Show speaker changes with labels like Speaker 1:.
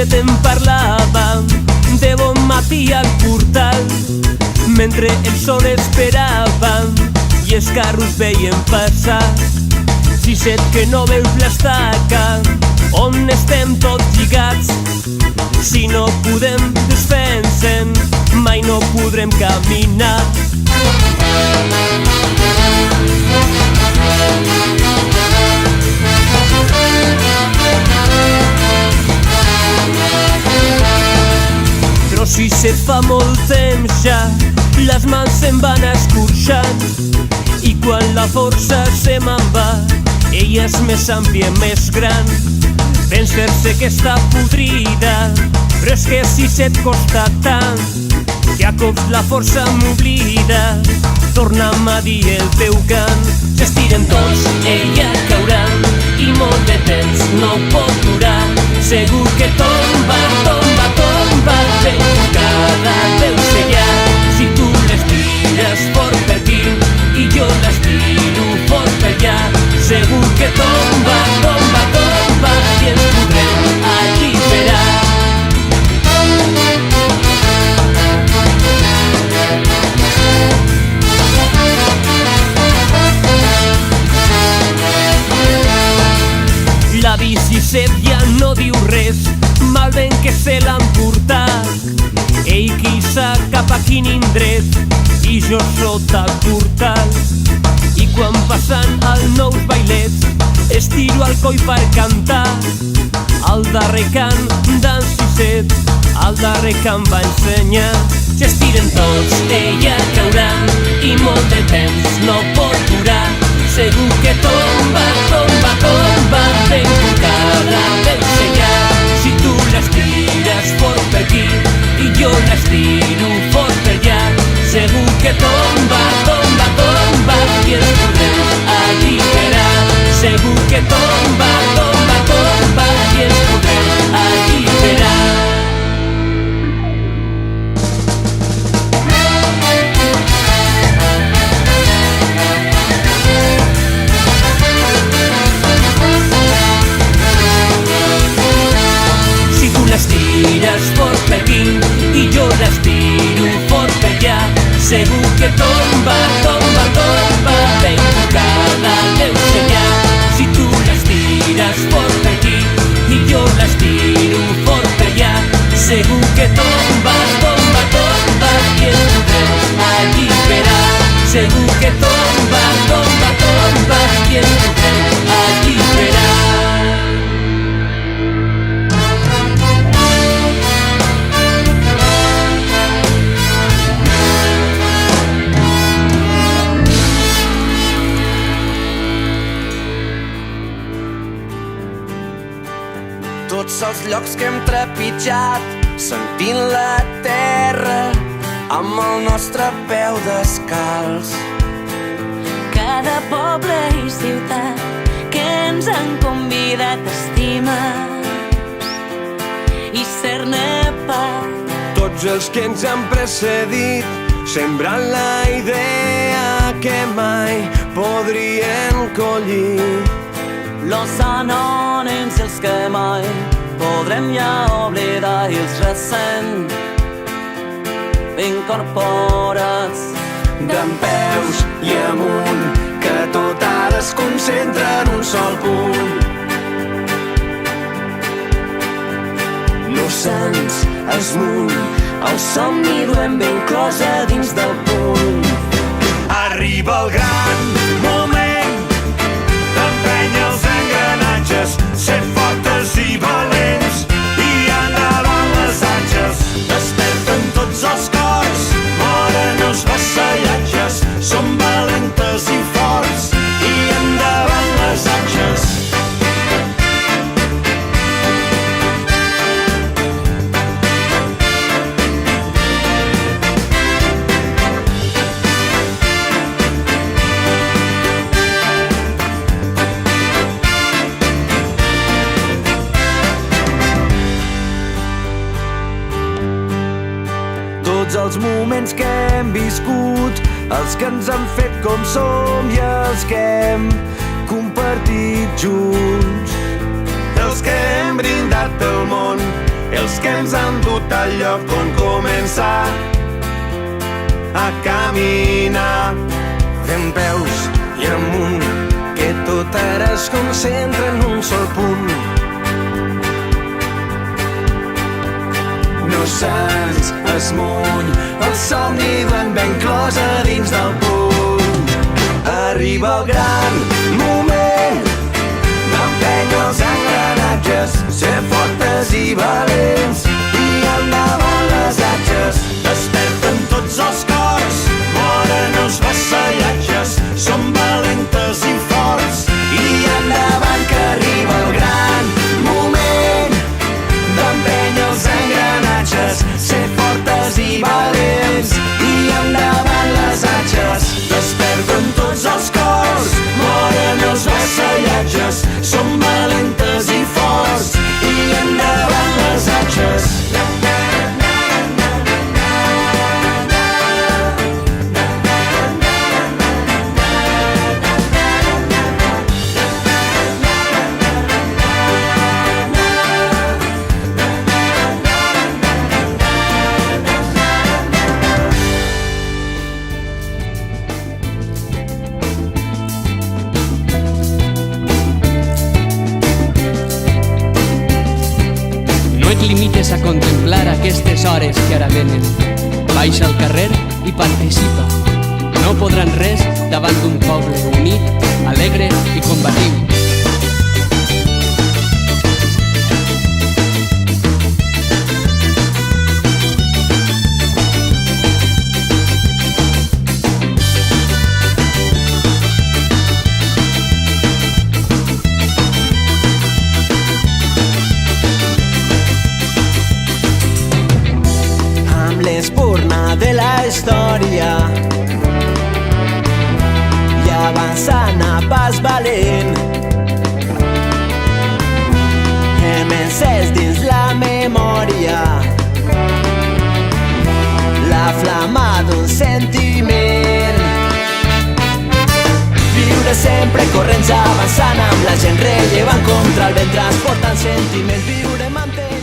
Speaker 1: set em parlava de bon matí al portal, mentre el sol esperava i els carros veien passar. Si set que no veus l'estaca on estem tots lligats, si no podem desfer-se'n mai no podrem caminar. Però si se fa molt temps ja les mans se'n van escorxant i quan la força se me'n va ella és més àmplia, més gran. Vens fer-se que està podrida, però és que si se't costa tant que a cops la força m'oblida. Torna'm a dir el teu cant. S'estiren tots, ella caurà i molt de temps no pot durar. Segur que tomba, tomba, tomba, ben tocada deu ser ja. Si tu l'estires fort per aquí i jo l'estiro fort per allà, segur que tomba, tomba, tomba i ens podrem alliberar. La bici set ja no diu res, mal ben que se l'han portat. Ell qui sap cap a quin indret i jo sota el portal. I quan passen els nous bailets estiro el coll per cantar. Al darrer cant d'en Siset, al darrer cant va ensenyar. S'estiren tots, ella caurà i molt de temps no pot durar. Segur que tomba, tomba, tomba, ben tocada deu ser ja. Si tu l'estires fort per aquí i jo l'estiro fort per allà, segur que tomba, tomba, tomba i ens podrem alliberar. Segur que tomba, tomba, tomba i ens podrem alliberar. L'estires fort per aquí i jo l'estiro fort per allà. Segur que tomba, tomba, tomba, ben tocada deu ser ja. Si tu l'estires fort per aquí i jo l'estiro fort per allà, segur que tomba, tomba, tomba i ens podrem alliberar. Segur que tomba, tomba, tomba i ens podrem alliberar.
Speaker 2: Tots els llocs que hem trepitjat, sentint la terra amb el nostre peu descalç.
Speaker 3: Cada poble i ciutat que ens han convidat a estimar i ser-ne part.
Speaker 1: Tots els que ens han precedit, sembrant la idea que mai podrien collir.
Speaker 4: Los anònims i els que mai podrem ja oblidar i els recent incorporats
Speaker 2: D'en peus i amunt, que tot ara es concentra en un sol punt. Innocents, esmunt, el somni duem ben closa dins del punt.
Speaker 5: Arriba el gran moment d'empènyer els engranatges, ser fortes i valents i endavant les atxes. Desperten tots els cors, moren els vassallatges, som valentes i forts i endavant les atxes.
Speaker 2: Tots els moments que hem viscut, els que ens han fet com som i els que hem compartit junts. Els que hem brindat pel món, el
Speaker 5: els que ens han dut al lloc on començar a caminar.
Speaker 2: Fem peus i amunt, que tot ara es concentra en un sol punt. No se'ns esmuny el somni ben clos a dins del puny. Arriba el gran moment d'empènyer els engranatges, ser fortes i valents i endavant les atxes.
Speaker 5: Desperten tots els cors, moren els vassallatges, som valentes i forts
Speaker 2: I endavant que arriba el gran moment d'empènyer els engranatges, ser fortes i valents i endavant les atxes.
Speaker 5: Desperten tots els cors, moren els vassallatges, som valentes i forts
Speaker 2: I endavant les atxes.
Speaker 6: No et limites a contemplar aquestes hores que ara venen. Baixa al carrer i participa. No podran res davant d'un poble unit, alegre i combatiu.
Speaker 2: L'espurna de la història i avançant a pas valent hem encès dins la memòria la flama d'un sentiment. Viure sempre corrents avançant amb la gent rellevant contra el vent transportant sentiments. Viure mantenint